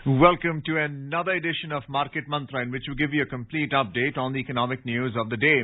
Welcome to another edition of Market Mantra, in which we give you a complete update on the economic news of the day.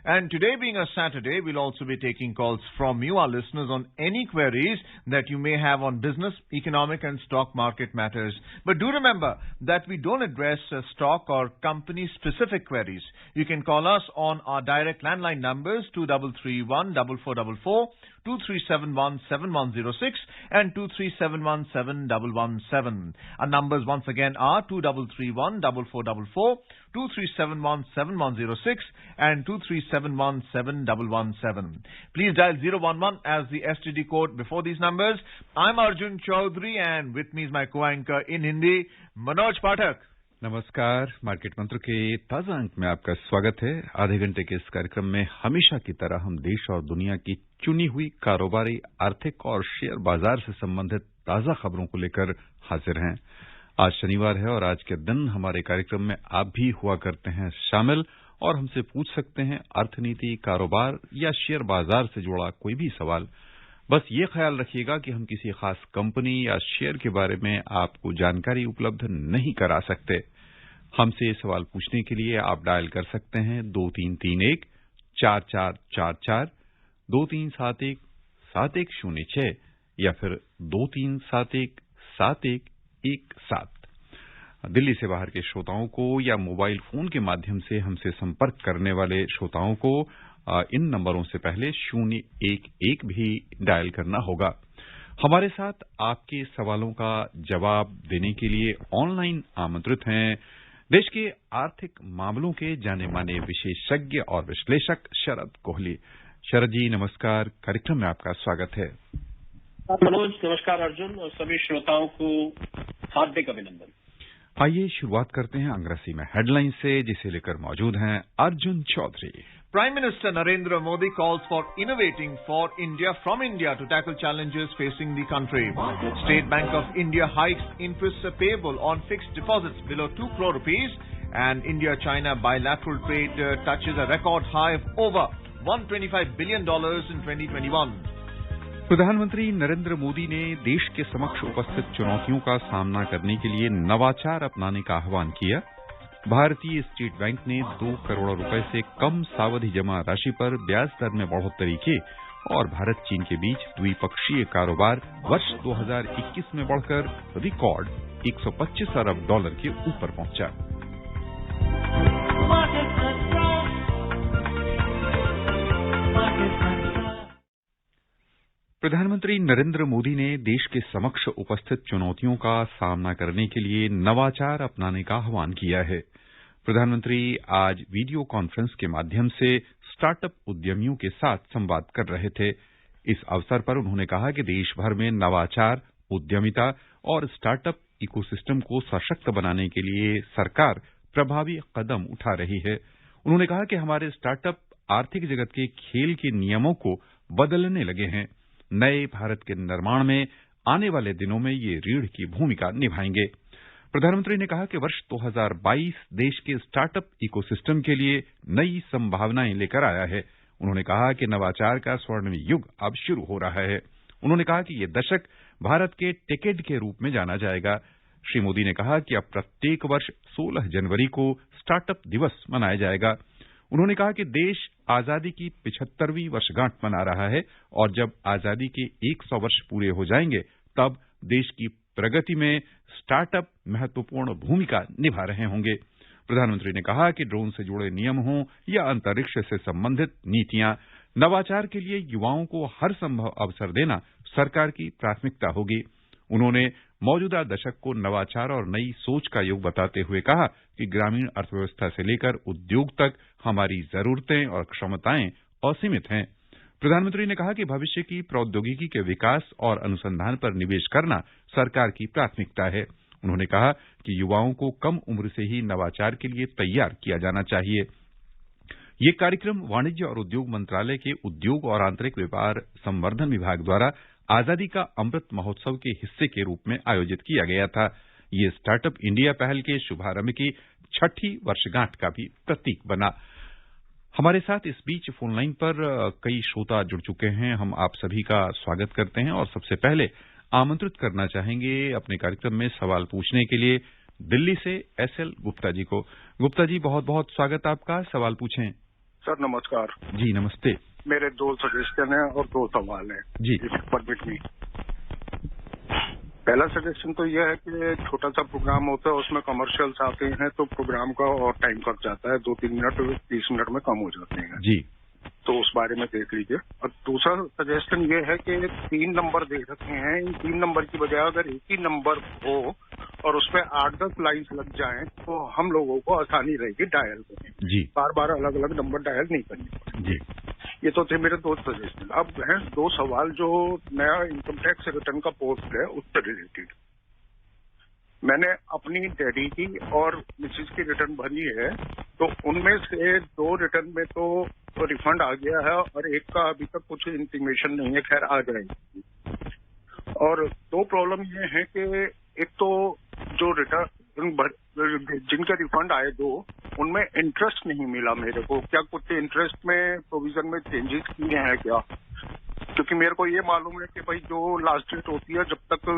And today being a Saturday, we'll also be taking calls from you, our listeners, on any queries that you may have on business, economic and stock market matters. But do remember that we don't address stock or company-specific queries. You can call us on our direct landline numbers 2331-4444, 2371-7106 and 2371-7117. Our numbers once again are 2331-4444, 2371-7106 and 2371-7117. Please dial 011 as the STD code before these numbers. I'm Arjun Chaudhary and with me is my co-anchor in Hindi, Manoj Pathak. नमस्कार। Market मंत्र के ताजा अंक में आपका स्वागत है। आधे घंटे के इस कार्यक्रम में हमेशा की तरह हम देश और दुनिया की चुनी हुई कारोबारी, आर्थिक और शेयर बाजार से संबंधित ताजा खबरों को लेकर हाजिर हैं। आज शनिवार है और आज के दिन हमारे कार्यक्रम में आप भी हुआ करते हैं शामिल और हमसे पूछ सकते हैं अर्थनीति, कारोबार या शेयर बाजार से जुड़ा कोई भी सवाल। बस ये ख्याल रखिएगा कि हम किसी खास कंपनी या शेयर के बारे में आपको जानकारी उपलब्ध नहीं करा सकते। हमसे सवाल पूछने के लिए आप डायल कर सकते हैं 2331-4444, 2371-7106 या फिर 2371-7117। दिल्ली से बाहर के श्रोताओं को या मोबाइल फोन के माध्यम से हमसे संपर्क करने वाले श्रोताओं को इन नंबरों से पहले 011 भी डायल करना होगा। हमारे साथ आपके सवालों का जवाब देने के लिए ऑनलाइन आमंत्रित हैं देश के आर्थिक मामलों के जाने माने विशेषज्ञ और विश्लेषक शरद कोहली। शरद जी नमस्कार, कार्यक्रम में आपका स्वागत है। मनोज नमस्कार अर्जुन और सभी श्रोताओं को हार्दिक अभिनंदन। आइए शुरुआत करते हैं अंग्रेजी में हेडलाइन से, जिसे लेकर मौजूद हैं Arjun Chaudhary. Prime Minister Narendra Modi calls for innovating for India from India to tackle challenges facing the country. State Bank of India hikes interest payable on fixed deposits below 2 crore rupees, and India-China bilateral trade touches a record high of over $125 billion in 2021. प्रधानमंत्री नरेंद्र मोदी ने देश के समक्ष उपस्थित चुनौतियों का सामना करने के लिए नवाचार अपनाने का आह्वान किया। भारतीय स्टेट बैंक ने 2 करोड़ रुपए से कम सावधि जमा राशि पर ब्याज दर में बढ़ोतरी की और भारत चीन के बीच द्विपक्षीय कारोबार वर्ष 2021 में बढ़कर रिकॉर्ड $125 अरब के ऊपर पहुंचा। प्रधानमंत्री नरेंद्र मोदी ने देश के समक्ष उपस्थित चुनौतियों का सामना करने के लिए नवाचार अपनाने का आह्वान किया है। प्रधानमंत्री आज वीडियो कॉन्फ्रेंस के माध्यम से स्टार्टअप उद्यमियों के साथ संवाद कर रहे थे। इस अवसर पर उन्होंने कहा कि देश भर में नवाचार, उद्यमिता और स्टार्टअप इकोसिस्टम को सशक्त बनाने के लिए सरकार प्रभावी कदम उठा रही है। उन्होंने कहा कि हमारे स्टार्टअप आर्थिक जगत के खेल के नियमों को बदलने लगे हैं। नए भारत के निर्माण में आने वाले दिनों में ये रीढ़ की भूमिका निभाएंगे। प्रधानमंत्री ने कहा कि वर्ष 2022 देश के स्टार्टअप इकोसिस्टम के लिए नई संभावनाएं लेकर आया है। उन्होंने कहा कि नवाचार का स्वर्णिम युग अब शुरू हो रहा है। उन्होंने कहा कि ये दशक भारत के टेकेड के रूप में जाना जाएगा। श्री मोदी ने कहा कि अब प्रत्येक वर्ष 16 जनवरी को स्टार्टअप दिवस मनाया जाएगा। उन्होंने कहा कि देश आजादी की 75वीं वर्षगांठ मना रहा है और जब आजादी के 100 वर्ष पूरे हो जाएंगे तब देश की प्रगति में स्टार्टअप महत्वपूर्ण भूमिका निभा रहे होंगे। प्रधानमंत्री ने कहा कि ड्रोन से जुड़े नियम हों या अंतरिक्ष से संबंधित नीतियां, नवाचार के लिए युवाओं को हर संभव अवसर देना सरकार की प्राथमिकता होगी। उन्होंने मौजूदा दशक को नवाचार और नई सोच का युग बताते हुए कहा कि ग्रामीण अर्थव्यवस्था से लेकर उद्योग तक हमारी जरूरतें और क्षमताएं असीमित हैं। प्रधानमंत्री ने कहा कि भविष्य की प्रौद्योगिकी के विकास और अनुसंधान पर निवेश करना सरकार की प्राथमिकता है। उन्होंने कहा कि युवाओं को कम उम्र से ही नवाचार के लिए तैयार किया जाना चाहिए। ये कार्यक्रम वाणिज्य और उद्योग मंत्रालय के उद्योग और आंतरिक व्यापार संवर्धन विभाग द्वारा आजादी का अमृत महोत्सव के हिस्से के रूप में आयोजित किया गया था। ये स्टार्टअप इंडिया पहल के शुभारंभ की 6ठी वर्षगांठ का भी प्रतीक बना। हमारे साथ इस बीच फोन लाइन पर कई श्रोता जुड़ चुके हैं। हम आप सभी का स्वागत करते हैं और सबसे पहले आमंत्रित करना चाहेंगे अपने कार्यक्रम में सवाल पूछने के लिए दिल्ली से एसएल गुप्ता जी को। गुप्ता जी, बहुत बहुत स्वागत आपका। सवाल पूछें। सर नमस्कार। जी नमस्ते। मेरे 2 सजेशन हैं और 2 सवाल हैं जी। परमिट में। पहला सजेशन तो यह है कि छोटा सा प्रोग्राम होता है, उसमें कमर्शियल्स आते हैं तो प्रोग्राम का और टाइम कट जाता है, 2-3 मिनट 30 मिनट में कम हो जाते हैं जी। तो उस बारे में देख लीजिए। और दूसरा सजेशन ये है कि 3 नंबर दे रखे हैं, इन 3 नंबर की बजाय अगर एक ही नंबर हो और उसमें 8-10 लाइन्स लग जाएं तो हम लोगों को आसानी रहेगी डायल करने जी। बार बार अलग अलग नंबर डायल नहीं करने जी। ये तो थे मेरे 2 सजेशन। अब हैं 2 सवाल। जो नया इनकम टैक्स रिटर्न का पोस्ट है उससे रिलेटेड, मैंने अपनी डैडी की और मिसेज की रिटर्न भरी है तो उनमें से 2 रिटर्न में तो रिफंड आ गया है और एक का अभी तक कुछ इंटीमेशन नहीं है, खैर आ जाएगी। और 2 प्रॉब्लम ये है कि एक तो जो रिटर्न जिनके रिफंड आए 2 उनमें इंटरेस्ट नहीं मिला मेरे को। क्या कुछ इंटरेस्ट में प्रोविजन में चेंजेस किए हैं क्या? क्योंकि मेरे को ये मालूम है कि भाई जो लास्ट डेट होती है जब तक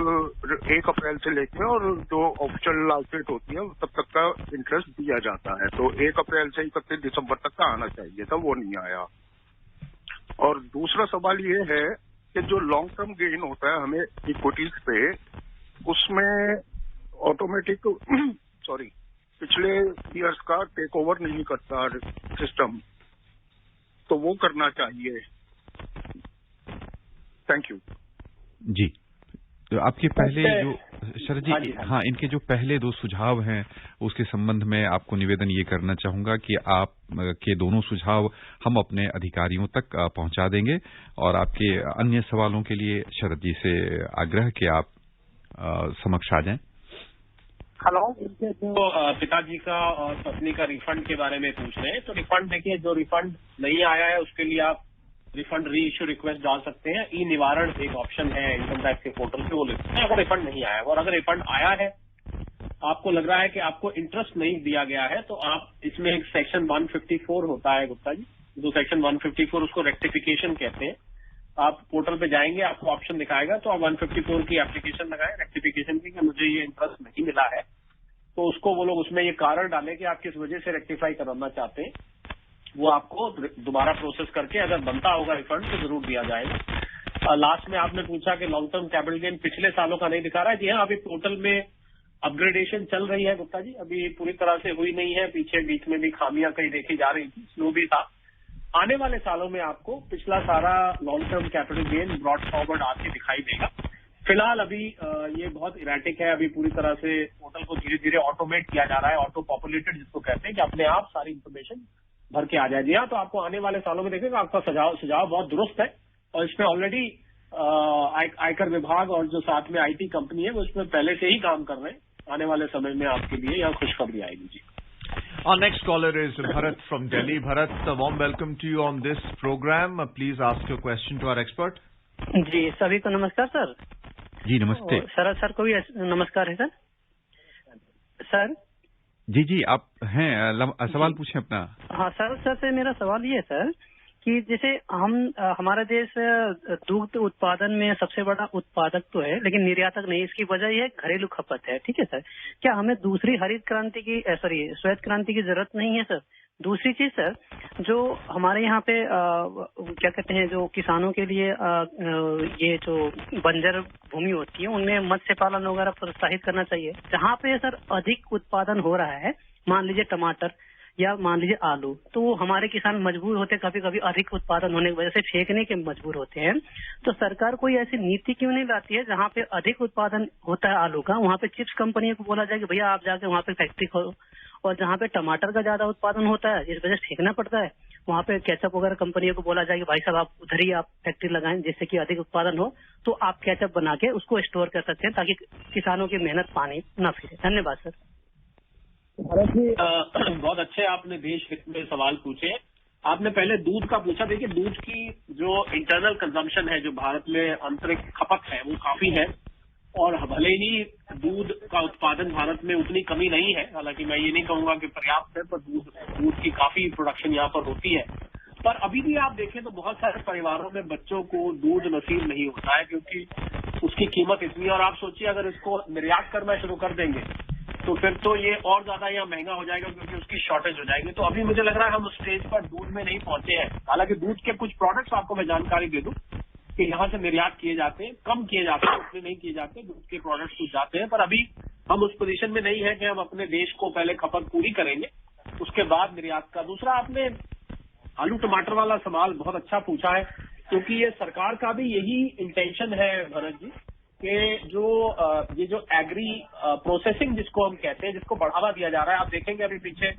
1 अप्रैल से लेकर और जो ऑफिशियल लास्ट डेट होती है तब तक का इंटरेस्ट दिया जाता है, तो 1 अप्रैल से 31 दिसंबर तक का आना चाहिए था, वो नहीं आया। और दूसरा सवाल ये है कि जो लॉन्ग टर्म गेन होता है हमें इक्विटीज पे, उसमें ऑटोमेटिक पिछले ईयर्स का टेक ओवर नहीं करता सिस्टम, तो वो करना चाहिए। थैंक यू जी। तो आपके पहले जो शरद जी, हाँ, इनके जो पहले 2 सुझाव हैं उसके संबंध में आपको निवेदन ये करना चाहूंगा कि आप के दोनों सुझाव हम अपने अधिकारियों तक पहुंचा देंगे और आपके अन्य सवालों के लिए शरद जी से आग्रह कि आप समक्ष आ जाएं। हेलो। तो पिताजी का और पत्नी का रिफंड के बारे में पूछ रहे हैं। तो रिफंड देखिए, जो रिफंड नहीं आया है उसके लिए आप रिफंड री इश्यू रिक्वेस्ट डाल सकते हैं। ई निवारण एक ऑप्शन है इनकम टैक्स के पोर्टल पे, वो लिख सकते हैं अगर रिफंड नहीं आया है। और अगर रिफंड आया है, आपको लग रहा है कि आपको इंटरेस्ट नहीं दिया गया है, तो आप इसमें एक सेक्शन 154 होता है गुप्ता जी, जो सेक्शन 154 उसको रेक्टिफिकेशन कहते हैं। आप पोर्टल पे जाएंगे, आपको ऑप्शन दिखाएगा, तो आप 154 की एप्लीकेशन लगाएं रेक्टिफिकेशन की कि मुझे ये इंटरेस्ट नहीं मिला है, तो उसको वो लोग उसमें ये कारण डालें कि आप किस वजह से रेक्टिफाई करवाना चाहते हैं, वो आपको दोबारा प्रोसेस करके अगर बनता होगा रिफंड तो जरूर दिया जाएगा। लास्ट में आपने पूछा कि लॉन्ग टर्म कैपिटल गेन पिछले सालों का नहीं दिखा रहा है। जी हाँ, अभी पोर्टल में अपग्रेडेशन चल रही है गुप्ता जी, अभी पूरी तरह से हुई नहीं है, पीछे बीच में भी खामियां कहीं देखी जा रही थी, स्लो भी था। आने वाले सालों में आपको पिछला सारा long term capital gain brought forward आके दिखाई देगा। फिलहाल अभी ये बहुत इरेटिक है, अभी पूरी तरह से पोर्टल को धीरे धीरे ऑटोमेट किया जा रहा है, ऑटो पॉपुलेटेड जिसको कहते हैं कि अपने आप सारी इन्फॉर्मेशन भर के आ जाए। जी हाँ, तो आपको आने वाले सालों में देखेगा आपका सुझाव बहुत दुरुस्त है और इसमें ऑलरेडी आयकर विभाग और जो साथ में आईटी कंपनी है वो इसमें पहले से ही काम कर रहे हैं। आने वाले समय में आपके लिए यहाँ खुशखबरी आएगी जी। Our next caller is Bharat from Delhi. Bharat, a warm welcome to you on this program. Please ask your question to our expert. जी, सभी को नमस्कार सर। जी नमस्ते। शरद सर को भी नमस्कार है सर। सर जी, आप हैं, सवाल पूछें अपना। हाँ सर से मेरा सवाल ये है सर कि जैसे हमारा देश दूध उत्पादन में सबसे बड़ा उत्पादक तो है लेकिन निर्यातक नहीं, इसकी वजह ये घरेलू खपत है, ठीक है सर। क्या हमें दूसरी हरित क्रांति की श्वेत क्रांति की जरूरत नहीं है सर? दूसरी चीज सर, जो हमारे यहाँ पे क्या कहते हैं, जो किसानों के लिए ये जो बंजर भूमि होती है उनमें मत्स्य पालन वगैरह प्रोत्साहित करना चाहिए। जहाँ पे सर अधिक उत्पादन हो रहा है, मान लीजिए टमाटर या मान लीजिए आलू, तो वो हमारे किसान मजबूर होते हैं कभी कभी अधिक उत्पादन होने की वजह से फेंकने के मजबूर होते हैं। तो सरकार कोई ऐसी नीति क्यों नहीं लाती है जहाँ पे अधिक उत्पादन होता है आलू का, वहाँ पे चिप्स कंपनी को बोला जाए कि भैया आप जाके वहाँ पे फैक्ट्री खोलो, और जहाँ पे टमाटर का ज्यादा उत्पादन होता है इस वजह से फेंकना पड़ता है वहाँ पे केचप वगैरह कंपनियों को बोला जाए कि भाई साहब आप उधर ही आप फैक्ट्री लगाएं जिससे कि अधिक उत्पादन हो, तो आप केचप बना के उसको स्टोर कर सकते हैं ताकि किसानों की मेहनत पानी न फिरे। धन्यवाद सर। भारत जी, बहुत अच्छे आपने देश हित में सवाल पूछे। आपने पहले दूध का पूछा। देखिए, दूध की जो इंटरनल कंजम्पशन है, जो भारत में आंतरिक खपत है, वो काफी है। और भले ही दूध का उत्पादन भारत में उतनी कमी नहीं है, हालांकि मैं ये नहीं कहूंगा कि पर्याप्त है, पर दूध की काफी प्रोडक्शन यहाँ पर होती है। पर अभी भी आप देखें तो बहुत सारे परिवारों में बच्चों को दूध नसीब नहीं होता है, क्योंकि उसकी कीमत इतनी है। और आप सोचिए, अगर इसको निर्यात करना शुरू कर देंगे तो फिर तो ये और ज्यादा यहाँ महंगा हो जाएगा, क्योंकि उसकी शॉर्टेज हो जाएगी। तो अभी मुझे लग रहा है हम उस स्टेज पर दूध में नहीं पहुंचे हैं। हालांकि दूध के कुछ प्रोडक्ट्स आपको मैं जानकारी दे दूं कि यहाँ से निर्यात किए जाते हैं, कम किए जाते हैं, उतने नहीं किए जाते, दूध के प्रोडक्ट्स कुछ जाते हैं। पर अभी हम उस पोजीशन में नहीं है कि हम अपने देश को पहले खपत पूरी करेंगे, उसके बाद निर्यात का। दूसरा, आपने आलू टमाटर वाला सवाल बहुत अच्छा पूछा है, क्योंकि ये सरकार का भी यही इंटेंशन है भरत जी, कि जो एग्री प्रोसेसिंग जिसको हम कहते हैं, जिसको बढ़ावा दिया जा रहा है। आप देखेंगे अभी पीछे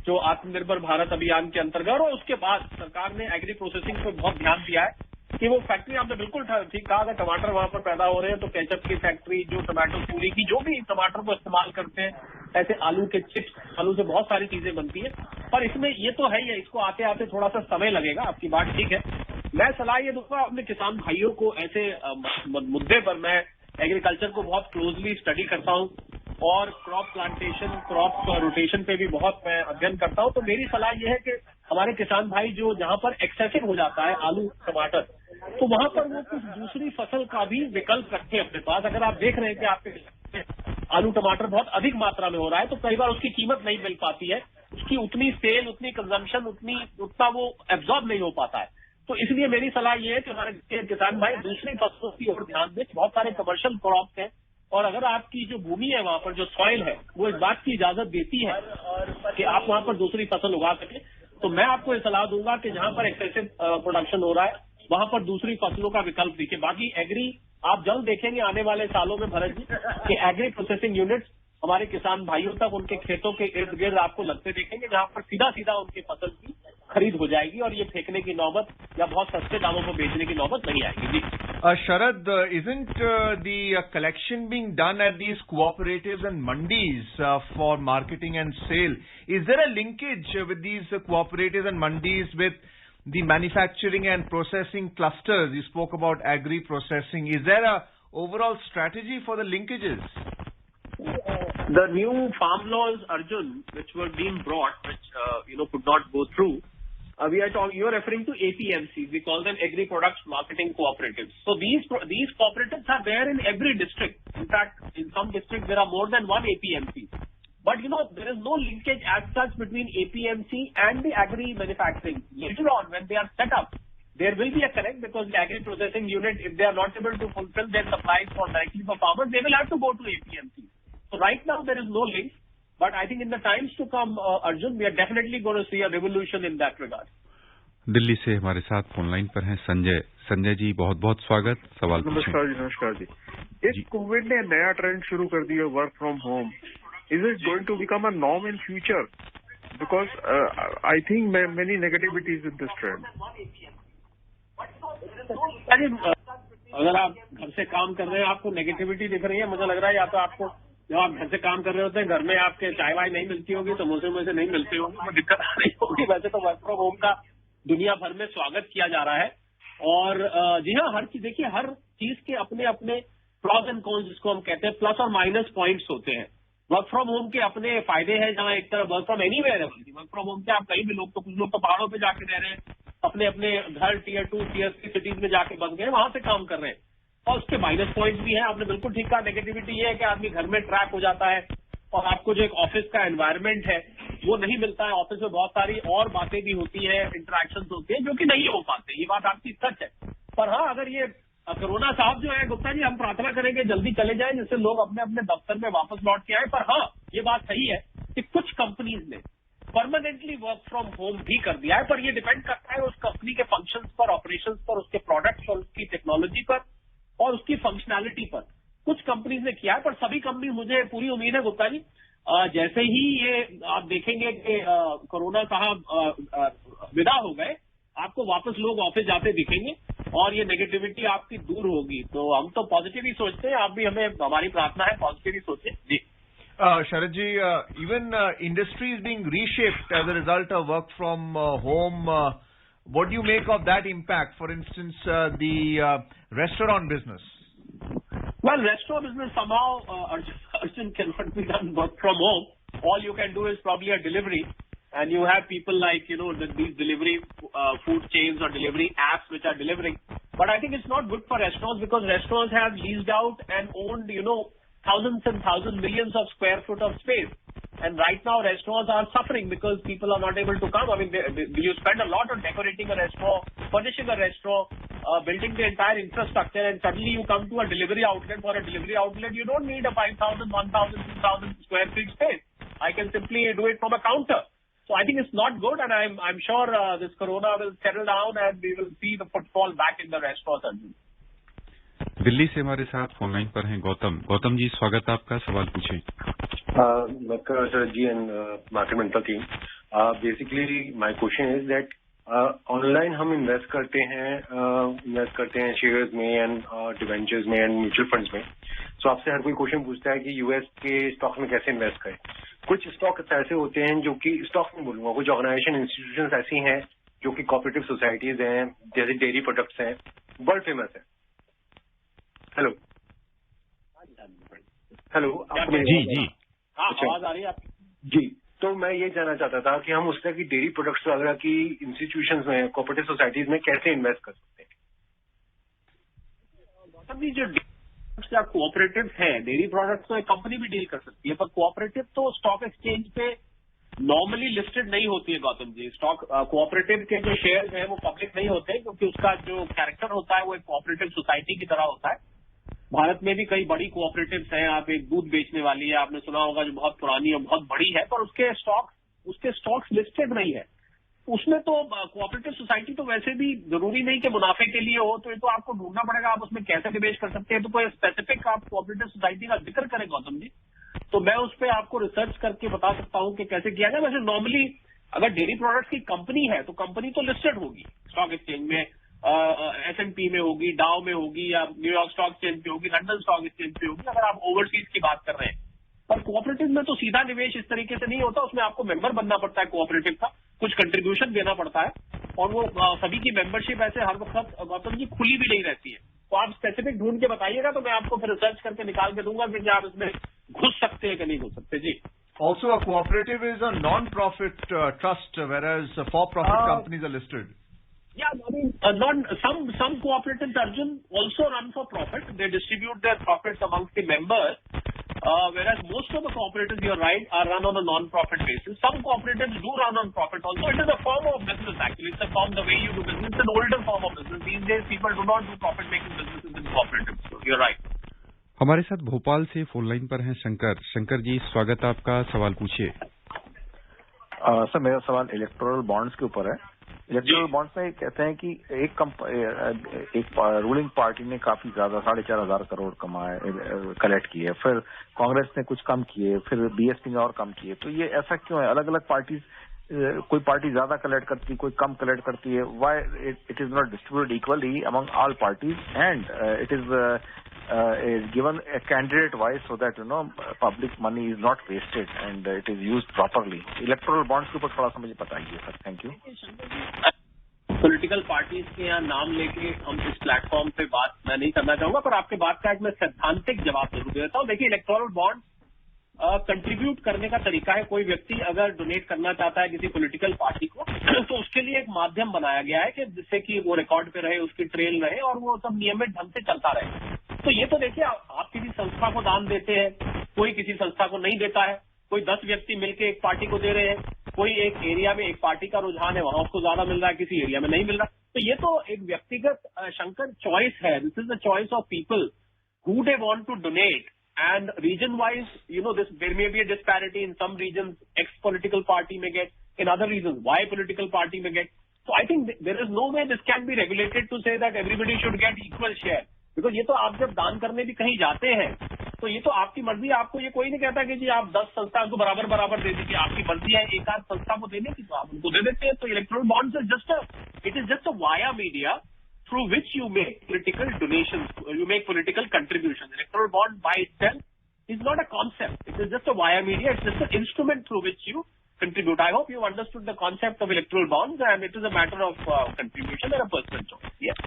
जो आत्मनिर्भर भारत अभियान के अंतर्गत और उसके बाद सरकार ने एग्री प्रोसेसिंग पर बहुत ध्यान दिया है कि वो फैक्ट्री, आपने बिल्कुल ठीक कहा, अगर टमाटर वहां पर पैदा हो रहे हैं तो केचप की फैक्ट्री, जो टमाटो पूरी की, जो भी टमाटर को इस्तेमाल करते हैं, ऐसे आलू के चिप्स, आलू से बहुत सारी चीजें बनती है। पर इसमें ये तो है ही है, इसको आते आते थोड़ा सा समय लगेगा, आपकी बात ठीक है। मैं सलाह ये दूंगा अपने किसान भाइयों को, ऐसे मुद्दे पर मैं एग्रीकल्चर को बहुत क्लोजली स्टडी करता हूँ और क्रॉप प्लांटेशन, क्रॉप रोटेशन पे भी बहुत मैं अध्ययन करता हूँ। तो मेरी सलाह ये है कि हमारे किसान भाई जो जहाँ पर एक्सेसिव हो जाता है आलू टमाटर, तो वहां पर वो कुछ दूसरी फसल का भी विकल्प रखें अपने पास। अगर आप देख रहे हैं कि आपके आलू टमाटर बहुत अधिक मात्रा में हो रहा है, तो कई बार उसकी कीमत नहीं मिल पाती है, उसकी उतनी सेल, उतनी कंजम्पशन, उतना वो एब्जॉर्ब नहीं हो पाता है। तो इसलिए मेरी सलाह ये है कि हमारे किसान भाई दूसरी फसलों की ओर ध्यान दें। बहुत सारे कमर्शियल क्रॉप्स हैं, और अगर आपकी जो भूमि है वहां पर, जो सॉइल है, वो इस बात की इजाजत देती है कि आप वहां पर दूसरी फसल उगा सकें, तो मैं आपको ये सलाह दूंगा कि जहां पर एक्सेसिव प्रोडक्शन हो रहा है वहां पर दूसरी फसलों का विकल्प दीजिए। बाकी एग्री, आप जल्द देखेंगे आने वाले सालों में भरत जी कि एग्री प्रोसेसिंग यूनिट्स हमारे किसान भाइयों तक, उनके खेतों के इर्द गिर्द आपको लगते देखेंगे, जहां पर सीधा सीधा उनकी फसल की खरीद हो जाएगी और ये फेंकने की नौबत या बहुत सस्ते दामों पर बेचने की नौबत नहीं आएगी। जी Sharad, isn't the collection being done at these cooperatives and mandis for marketing and sale? Is there a linkage with these cooperatives and mandis with the manufacturing and processing clusters? You spoke about agri-processing. Is there a overall strategy for the linkages? The new farm laws, Arjun, which were being brought, which could not go through. You are referring to APMCs. We call them Agri Products Marketing Cooperatives. So these cooperatives are there in every district. In fact, in some districts there are more than one APMC. But there is no linkage as such between APMC and the agri manufacturing. Later on, when they are set up, there will be a connect, because the agri processing unit, if they are not able to fulfill their supplies directly for farmers, they will have to go to APMC. So right now there is no link. But I think in the times to come, Arjun, we are definitely going to see a revolution in that regard. Delhi से हमारे साथ phone line पर हैं संजय। संजय जी, बहुत बहुत स्वागत। सवाल नमस्कार जी। नमस्कार जी। एक कोविड ने नया ट्रेंड शुरू कर दिया, work from home. Is it going to become a norm in future? Because I think many negativities in this trend. अगर आप घर से काम कर रहे हैं, आपको नेगेटिविटी दिख रही है, मुझे लग रहा है या तो आपको, जब आप घर से काम कर रहे होते हैं, घर में आपके चाय वाय नहीं मिलती होगी, समोसे में से नहीं मिलते होंगे, वो दिक्कत आ रही होगी। वैसे तो वर्क फ्रॉम होम का दुनिया भर में स्वागत किया जा रहा है। और जी हाँ, हर चीज देखिए, हर चीज के अपने अपने प्लस एंड कॉन्स, जिसको हम कहते हैं, प्लस और माइनस पॉइंट्स होते हैं। वर्क फ्रॉम होम के अपने फायदे हैं, जहाँ एक तरफ वर्क फ्रॉम एनीवेयर है, वर्क फ्रॉम होम से आप कहीं भी, लोग तो कुछ लोग तो पहाड़ों पे जाके रह रहे हैं, अपने अपने घर टियर 2 टियर 3 सिटीज में जाके बस गए, वहां से काम कर रहे हैं। और उसके माइनस पॉइंट्स भी हैं। आपने बिल्कुल ठीक कहा, नेगेटिविटी ये है कि आदमी घर में ट्रैप हो जाता है और आपको जो एक ऑफिस का एनवायरनमेंट है वो नहीं मिलता है। ऑफिस में बहुत सारी और बातें भी होती है, इंटरेक्शन होती है, जो कि नहीं हो पाते। ये बात आपकी सच है। पर हाँ, अगर ये कोरोना साहब जो है गुप्ता जी, हम प्रार्थना करेंगे जल्दी चले जाए, जिससे लोग अपने अपने दफ्तर में वापस लौट के आए। पर हाँ, ये बात सही है कि कुछ कंपनीज ने परमानेंटली वर्क फ्रॉम होम भी कर दिया है। पर ये डिपेंड करता है उस कंपनी के फंक्शंस पर, ऑपरेशंस पर, उसके प्रोडक्ट्स पर, उसकी टेक्नोलॉजी पर और उसकी फंक्शनैलिटी पर। कुछ कंपनीज ने किया है, पर सभी कंपनी, मुझे पूरी उम्मीद है गुप्ता जी, जैसे ही ये आप देखेंगे कि कोरोना साहब विदा हो गए, आपको वापस लोग ऑफिस जाते दिखेंगे और ये नेगेटिविटी आपकी दूर होगी। तो हम तो पॉजिटिव ही सोचते हैं, आप भी, हमें, हमारी प्रार्थना है पॉजिटिव ही सोचें जी। Sharad ji, even industry is being reshaped as a result of work from home. What do you make of that impact? For instance, the restaurant business. Well, restaurant business somehow, Arjun, cannot be done work from home. All you can do is probably a delivery. And you have people like, these delivery food chains or delivery apps which are delivering. But I think it's not good for restaurants because restaurants have leased out and owned, thousands and thousands, millions of square foot of space. And right now restaurants are suffering because people are not able to come. I mean, you spend a lot on decorating a restaurant, furnishing a restaurant, building the entire infrastructure, and suddenly you come to a delivery outlet. For a delivery outlet, you don't need a 5,000, 1,000, 2,000 square feet space. I can simply do it from a counter. So I think it's not good, and I'm sure this corona will settle down and we will see the footfall back in the restaurants. Delhi से हमारे साथ phone line पर हैं गौतम जी, स्वागत है आपका, सवाल पूछें। Sharad ji and market mentor team, basically my question is that online हम इन्वेस्ट करते हैं शेयर्स में एंड डिवेंचर्स में एंड म्यूचुअल फंड्स में। सो आपसे हर कोई क्वेश्चन पूछता है कि यूएस के स्टॉक में कैसे इन्वेस्ट करें। कुछ स्टॉक ऐसे होते हैं जो कि स्टॉक में बोलूंगा, कुछ ऑर्गेनाइजेशन इंस्टीट्यूशंस ऐसी हैं जो कि कोऑपरेटिव सोसाइटीज हैं, जैसे डेयरी प्रोडक्ट्स हैं, वर्ल्ड फेमस है। हेलो जी आवाज आ रही है आपकी? जी, तो मैं ये जानना चाहता था कि हम उस तरह की डेयरी प्रोडक्ट्स वगैरह की इंस्टीट्यूशंस में, कोऑपरेटिव सोसाइटीज में कैसे इन्वेस्ट कर सकते हैं। गौतम जी, जो डेयरी या कोऑपरेटिव है, डेयरी प्रोडक्ट्स तो एक कंपनी भी डील कर सकती है, पर कोऑपरेटिव तो स्टॉक एक्सचेंज पे नॉर्मली लिस्टेड नहीं होती है। गौतम जी, स्टॉक कोऑपरेटिव के जो शेयर्स हैं वो पब्लिक नहीं होते क्योंकि उसका जो कैरेक्टर होता है वो एक कोऑपरेटिव सोसाइटी की तरह होता है। भारत में भी कई बड़ी कोऑपरेटिव्स हैं। आप एक दूध बेचने वाली है, आपने सुना होगा, जो बहुत पुरानी और बहुत बड़ी है, पर उसके स्टॉक्स लिस्टेड नहीं है। उसमें तो कोऑपरेटिव सोसाइटी तो वैसे भी जरूरी नहीं कि मुनाफे के लिए हो, तो ये तो आपको ढूंढना पड़ेगा आप उसमें कैसे निवेश कर सकते हैं। तो कोई स्पेसिफिक आप कोऑपरेटिव सोसाइटी का जिक्र करें गौतम जी, तो मैं उस पर आपको रिसर्च करके बता सकता हूं कि कैसे किया जाए। वैसे नॉर्मली अगर डेयरी प्रोडक्ट्स की कंपनी है तो कंपनी तो लिस्टेड होगी स्टॉक एक्सचेंज में, S&P में होगी, डाउ में होगी, या न्यूयॉर्क स्टॉक एक्सचेंज पे होगी, लंदन स्टॉक एक्सचेंज पे होगी, अगर आप ओवरसीज की बात कर रहे हैं। पर कोऑपरेटिव में तो सीधा निवेश इस तरीके से नहीं होता, उसमें आपको मेंबर बनना पड़ता है कोऑपरेटिव का, कुछ कंट्रीब्यूशन देना पड़ता है, और वो सभी की मेंबरशिप ऐसे हर वक्त गौतम जी खुली भी नहीं रहती है। तो आप स्पेसिफिक ढूंढ के बताइएगा तो मैं आपको फिर रिसर्च करके निकाल के दूंगा कि आप इसमें घुस सकते हैं कि नहीं घुस सकते। जी। Also, a cooperative is a non-profit trust, whereas for-profit companies are listed. Yeah, I mean, some cooperatives, Arjun, also run for profit. They distribute their profits amongst the members, whereas most of the cooperatives, you're right, are run on a non-profit basis. Some cooperatives do run on profit also. It is a form of business, actually. It's a form, the way you do business. It's an older form of business. These days, people do not do profit-making businesses in cooperatives. So you're right. हमारे साथ भोपाल से phone line पर हैं शंकर जी, स्वागत है आपका, सवाल पूछिए। सर, मेरा सवाल इलेक्टोरल बॉन्ड्स के ऊपर है। इलेक्टोरल बॉन्ड्स में कहते हैं कि एक रूलिंग पार्टी ने काफी ज्यादा 4,500 करोड़ कलेक्ट किए, फिर कांग्रेस ने कुछ कम किए, फिर बीएसपी ने और कम किए। तो ये ऐसा क्यों है? अलग अलग पार्टीज, कोई पार्टी ज्यादा कलेक्ट करती है, कोई कम कलेक्ट करती है। Why it is not distributed equally among all parties and it is given a candidate wise so that public money is not wasted and it is used properly. Electoral bonds के ऊपर थोड़ा सा मुझे बताइए sir. Thank you. Political parties के यहाँ नाम लेके हम इस प्लेटफॉर्म पे बात मैं नहीं करना चाहूंगा, पर आपके बात का एक मैं सैद्धांतिक जवाब जरूर देता हूँ। देखिए, इलेक्टोरल बॉन्ड कंट्रीब्यूट करने का तरीका है। कोई व्यक्ति अगर डोनेट करना चाहता है किसी पॉलिटिकल पार्टी को तो उसके लिए एक माध्यम बनाया गया है कि जिससे कि वो रिकॉर्ड पे रहे, उसकी ट्रेल रहे और वो सब नियमित ढंग से चलता रहे। तो ये तो देखिए, आप किसी संस्था को दान देते हैं, कोई किसी संस्था को नहीं देता है, कोई 10 व्यक्ति मिलकर एक पार्टी को दे रहे हैं, कोई एक एरिया में एक पार्टी का रुझान है, वहां उसको ज्यादा मिल रहा है, किसी एरिया में नहीं मिल रहा। तो ये तो एक व्यक्तिगत शंकर चॉइस है। This is the choice of people who they want to donate. And region-wise, there may be a disparity. In some regions, X political party may get. In other regions, Y political party may get. So I think there is no way this can be regulated to say that everybody should get equal share. Because ये तो आप जब दान करने भी कहीं जाते हैं, तो ये तो आपकी मर्जी। आपको ये कोई नहीं कहता कि जी आप 10 संस्था को बराबर दे दीजिए। आपकी मर्जी है एक आध संस्था को देने की, तो आप उनको दे देते हैं। तो electoral bonds it is just a via media through which you make political donations, you make political contributions. Electoral bond by itself is not a concept. It is just a wire media. It's just an instrument through which you contribute. I hope you understood the concept of electoral bonds, and it is a matter of contribution and a personal choice. Yes.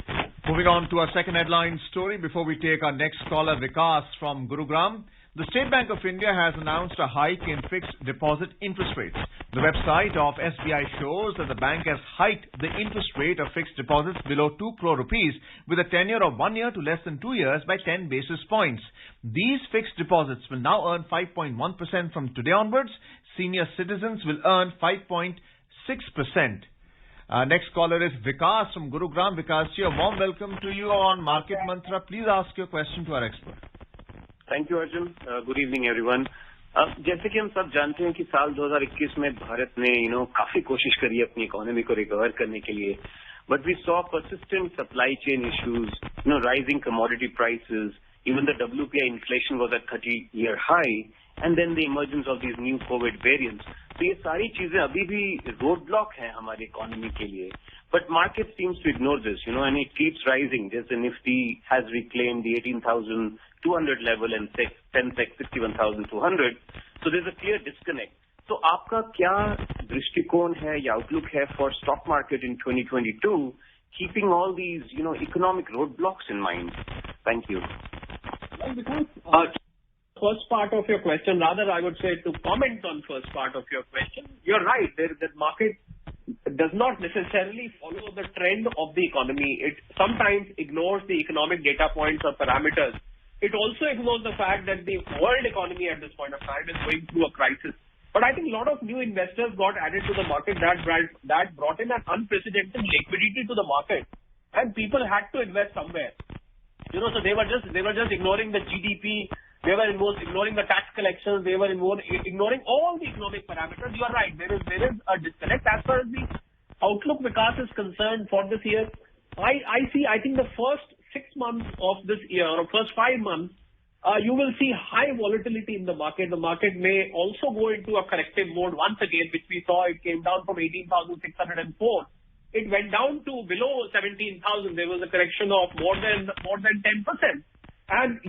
Moving on to our second headline story before we take our next caller, Vikas from Gurugram. The State Bank of India has announced a hike in fixed deposit interest rates. The website of SBI shows that the bank has hiked the interest rate of fixed deposits below 2 crore rupees with a tenure of 1 year to less than 2 years by 10 basis points. These fixed deposits will now earn 5.1% from today onwards. Senior citizens will earn 5.6%. Next caller is Vikas from Gurugram. Vikas, a warm welcome to you on Market Mantra. Please ask your question to our expert. Thank you Arjun. Good evening everyone. जैसे कि हम सब जानते हैं कि साल 2021 में भारत ने काफी कोशिश करी अपनी इकोनॉमी को रिकवर करने के लिए, but we saw persistent supply chain issues, rising commodity prices, even the WPI inflation was at 30-year high, and then the emergence of these new covid variants. तो ये सारी चीजें अभी भी रोड ब्लॉक हैं हमारी इकोनॉमी के लिए. But market seems to ignore this, and it keeps rising. Just the Nifty has reclaimed the 18,200 level and Sensex 61,200. So there's a clear disconnect. So आपका क्या दृष्टिकोण है या outlook है for stock market in 2022, keeping all these, economic roadblocks in mind? Thank you. Well, because first part of your question, rather I would say to comment on first part of your question, you're right. The market does not necessarily follow the trend of the economy. It sometimes ignores the economic data points or parameters. It also ignores the fact that the world economy at this point of time is going through a crisis. But I think a lot of new investors got added to the market that brought in an unprecedented liquidity to the market, and people had to invest somewhere. So they were just ignoring the GDP. They were ignoring the tax collections. They were ignoring all the economic parameters. You are right. There is a disconnect. As far as the outlook, Vikas, is concerned for this year, I think the first 6 months of this year, or first 5 months, you will see high volatility in the market. The market may also go into a corrective mode once again, which we saw. It came down from 18,604. It went down to below 17,000. There was a correction of more than 10%. And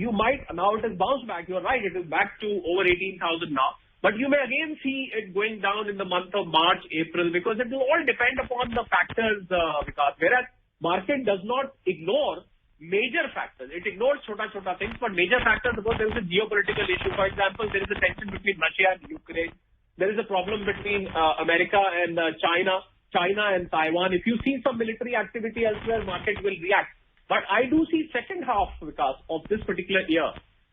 now it has bounced back. You're right. It is back to over 18,000 now. But you may again see it going down in the month of March, April, because it will all depend upon the factors, Vikas. Whereas market does not ignore major factors. It ignores chota things, but major factors, because there is a geopolitical issue. For example, there is a tension between Russia and Ukraine. There is a problem between America and China and Taiwan. If you see some military activity elsewhere, market will react. But I do see second half, Vikas, of this particular year,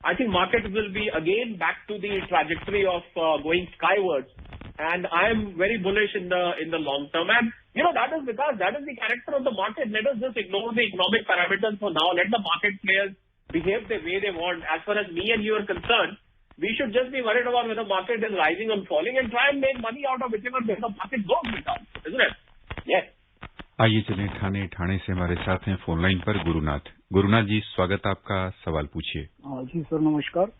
I think market will be again back to the trajectory of going skywards, and I am very bullish in the long term. And that is because that is the character of the market. Let us just ignore the economic parameters for now. Let the market players behave the way they want. As far as me and you are concerned, we should just be worried about whether the market is rising or falling and try and make money out of whichever way the market goes, Vikas, isn't it? Yes. आइए चलें ठाणे से हमारे साथ हैं phone line पर गुरुनाथ जी, स्वागत आपका. सवाल पूछिए. जी सर, नमस्कार.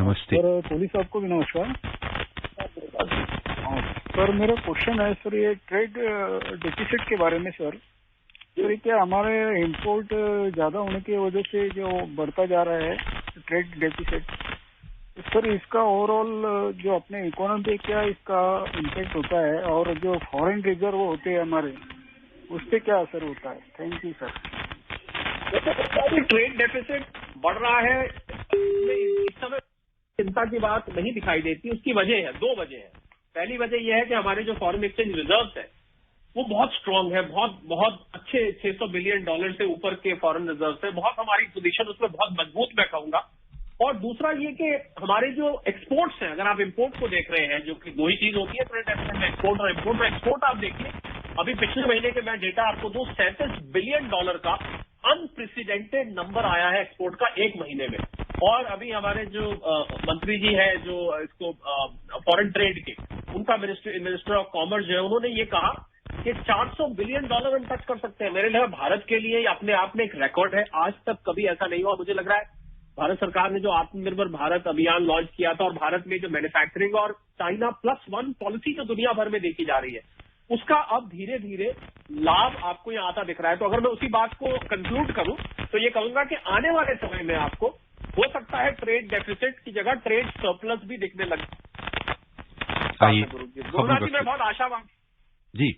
नमस्ते सर. पुलिस आपको भी नमस्कार. सर, मेरा क्वेश्चन है सर, ये ट्रेड डेफिसिट के बारे में सर. सर, क्या हमारे इंपोर्ट ज्यादा होने की वजह से जो बढ़ता जा रहा है ट्रेड डेफिसिट, सर इसका ओवरऑल जो अपने इकोनॉमी पे क्या इसका इम्पैक्ट होता है, और जो फॉरेन रिजर्व होते हैं हमारे, उस पर क्या असर होता है? Thank you sir. Trade deficit बढ़ रहा है, इस समय चिंता की बात नहीं दिखाई देती. उसकी वजह है, 2 वजह है. पहली वजह यह है कि हमारे जो फॉरेन एक्सचेंज रिजर्व्स है वो बहुत स्ट्रांग है, बहुत अच्छे $600 बिलियन से ऊपर के फॉरेन रिजर्व्स है. बहुत हमारी पोजीशन उसमें बहुत मजबूत मैं कहूंगा. और दूसरा ये कि हमारे जो एक्सपोर्ट्स हैं, अगर आप इंपोर्ट को देख रहे हैं, जो कि 2 ही चीज होती है ट्रेड डेफिसिट में, एक्सपोर्ट और इम्पोर्ट. एक्सपोर्ट आप देखिए, अभी पिछले महीने के मैं डेटा आपको दूं, $37 बिलियन का अनप्रेसिडेंटेड नंबर आया है एक्सपोर्ट का 1 महीने में. और अभी हमारे जो मंत्री जी है जो इसको फॉरेन ट्रेड के, उनका मिनिस्टर ऑफ कॉमर्स जो है, उन्होंने ये कहा कि $400 बिलियन हम टच कर सकते हैं. मेरे लिए भारत के लिए अपने आप में एक रिकॉर्ड है. आज तक कभी ऐसा नहीं हुआ. मुझे लग रहा है भारत सरकार ने जो आत्मनिर्भर भारत अभियान लॉन्च किया था, और भारत में जो मैन्युफैक्चरिंग और चाइना +1 पॉलिसी जो दुनिया भर में देखी जा रही है, उसका अब धीरे धीरे लाभ आपको यहाँ आता दिख रहा है. तो अगर मैं उसी बात को कंक्लूड करूं तो ये कहूंगा कि आने वाले समय में आपको हो सकता है ट्रेड डेफिसिट की जगह ट्रेड सरप्लस भी दिखने लगे। आइए गुरुनाथ जी, मैं बहुत आशावान जी।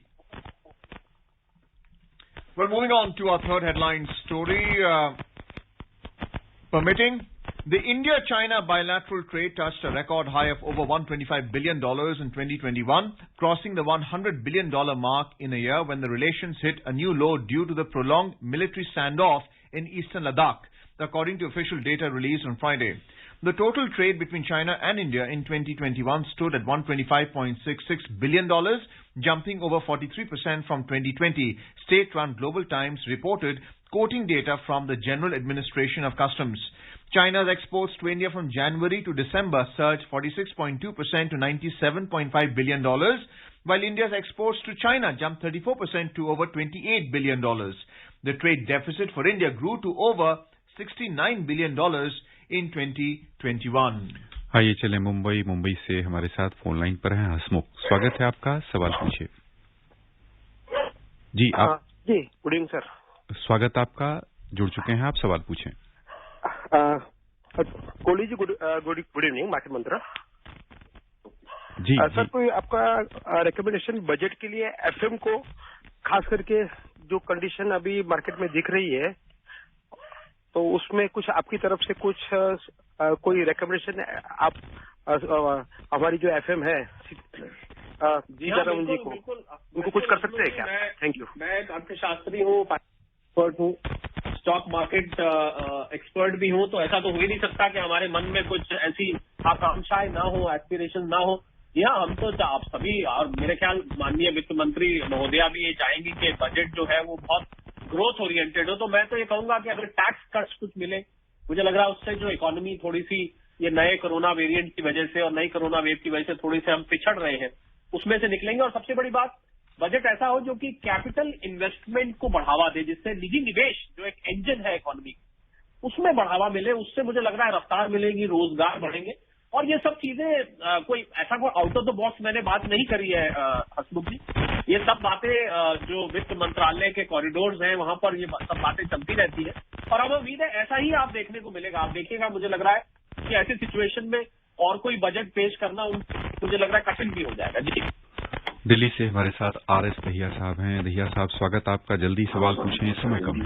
Well, moving on to our third headline story, permitting. The India-China bilateral trade touched a record high of over $125 billion in 2021, crossing the $100 billion mark in a year when the relations hit a new low due to the prolonged military standoff in eastern Ladakh, according to official data released on Friday. The total trade between China and India in 2021 stood at $125.66 billion, jumping over 43% from 2020, state-run Global Times reported, quoting data from the General Administration of Customs. China's exports to India from January to December surged 46.2% to $97.5 billion, while India's exports to China jumped 34% to over $28 billion. The trade deficit for India grew to over $69 billion in 2021. आइए चले मुंबई से हमारे साथ phone line पर हैं हसमुख। स्वागत है आपका, सवाल पूछिए। जी आप जी, गुड इवनिंग सर। स्वागत आपका, जुड़ चुके हैं आप, सवाल पूछें। Kohli ji, good evening, market मंत्रा जी। सर, कोई आपका रिकमेंडेशन बजट के लिए एफएम को, खास करके जो कंडीशन अभी मार्केट में दिख रही है, तो उसमें कुछ आपकी तरफ से कुछ कोई रिकमेंडेशन आप हमारी जो एफएम है जी हाँ, बिल्कुल, उनको कुछ कर सकते हैं क्या? Thank you. मैं अर्थशास्त्री हूँ, एक्सपर्ट हूँ, स्टॉक मार्केट एक्सपर्ट भी हूँ, तो ऐसा तो हो ही नहीं सकता कि हमारे मन में कुछ ऐसी आकांक्षाएं ना हो, एस्पिरेशन ना हो। यहाँ हम तो आप सभी, और मेरे ख्याल माननीय वित्त मंत्री महोदया भी ये चाहेंगी कि बजट जो है वो बहुत ग्रोथ ओरिएंटेड हो। तो मैं तो ये कहूंगा कि अगर टैक्स कट्स कुछ मिले, मुझे लग रहा है उससे जो इकोनॉमी थोड़ी सी ये नए कोरोना वेरिएंट की वजह से और नई कोरोना वेव की वजह से थोड़ी से हम पिछड़ रहे हैं, उसमें से निकलेंगे। और सबसे बड़ी बात, बजट ऐसा हो जो कि कैपिटल इन्वेस्टमेंट को बढ़ावा दे, जिससे निजी निवेश जो एक इंजन है इकोनॉमी, उसमें बढ़ावा मिले। उससे मुझे लग रहा है रफ्तार मिलेगी, रोजगार बढ़ेंगे। और ये सब चीजें कोई ऐसा कोई आउट ऑफ द बॉक्स मैंने बात नहीं करी है हसमुख जी। ये सब बातें जो वित्त मंत्रालय के कॉरिडोर्स हैं वहां पर ये सब बातें चलती रहती है, और हमें उम्मीद है ऐसा ही आप देखने को मिलेगा। आप देखिएगा, मुझे लग रहा है कि ऐसी सिचुएशन में और कोई बजट पेश करना मुझे लग रहा है कठिन भी हो जाएगा। जी, दिल्ली से हमारे साथ आरएस दहिया साहब हैं। दहिया साहब, स्वागत आपका, जल्दी सवाल पूछें, समय कम।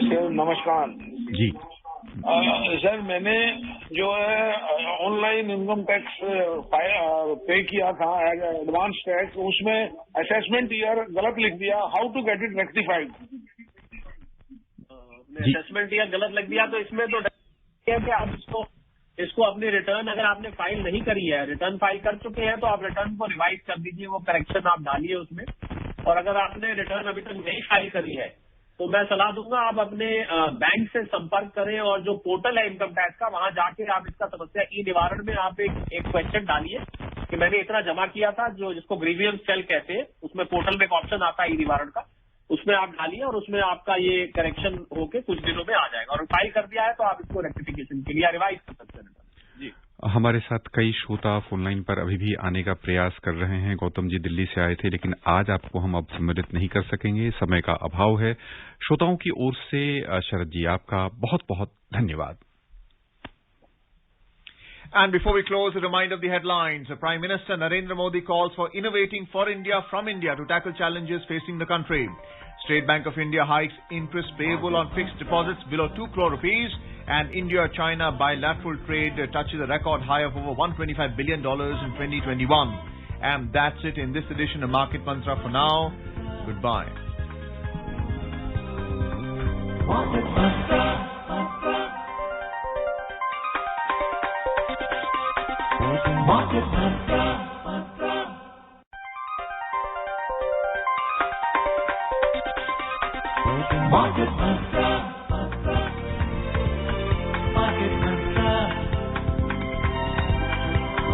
सर नमस्कार जी। सर, मैंने जो है ऑनलाइन इनकम टैक्स पे किया था, एडवांस टैक्स, उसमें असेसमेंट ईयर गलत लिख दिया। How to get it rectified? Assessment year गलत लिख दिया तो इसमें तो कि आप इसको अपनी रिटर्न, अगर आपने फाइल नहीं करी है, रिटर्न फाइल कर चुके हैं, तो आप रिटर्न को रिवाइज कर दीजिए, वो करेक्शन आप डालिए उसमें। और अगर आपने रिटर्न अभी तक नहीं फाइल करी है, तो मैं सलाह दूंगा आप अपने बैंक से संपर्क करें, और जो पोर्टल है इनकम टैक्स का, वहां जाके आप इसका समस्या ई निवारण में आप एक क्वेश्चन डालिए कि मैंने इतना जमा किया था, जो जिसको ग्रीवियंस सेल कहते हैं। उसमें पोर्टल में एक ऑप्शन आता है ई निवारण का, उसमें आप डालिए और उसमें आपका ये करेक्शन होके कुछ दिनों में आ जाएगा। और फाइल कर दिया है तो आप इसको रेक्टिफिकेशन के लिए रिवाइज कर सकते हैं। जी, हमारे साथ कई श्रोता फोनलाइन पर अभी भी आने का प्रयास कर रहे हैं। गौतम जी दिल्ली से आए थे, लेकिन आज आपको हम अब सम्मिलित नहीं कर सकेंगे, समय का अभाव है। श्रोताओं की ओर से शरद जी, आपका बहुत बहुत धन्यवाद। And before we close, a reminder of the headlines. Prime Minister Narendra Modi calls for innovating for India from India to tackle challenges facing the country. State Bank of India hikes interest payable on fixed deposits below 2 crore rupees, and India-China bilateral trade touches a record high of over $125 billion in 2021. And that's it in this edition of Market Mantra for now. Goodbye. Market Mantra. Market Mantra. Market Mantra. Market Mantra.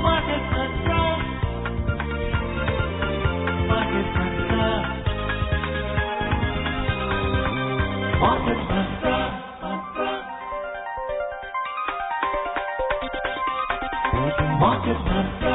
Market Mantra. Market Mantra. Market Mantra. Market Mantra.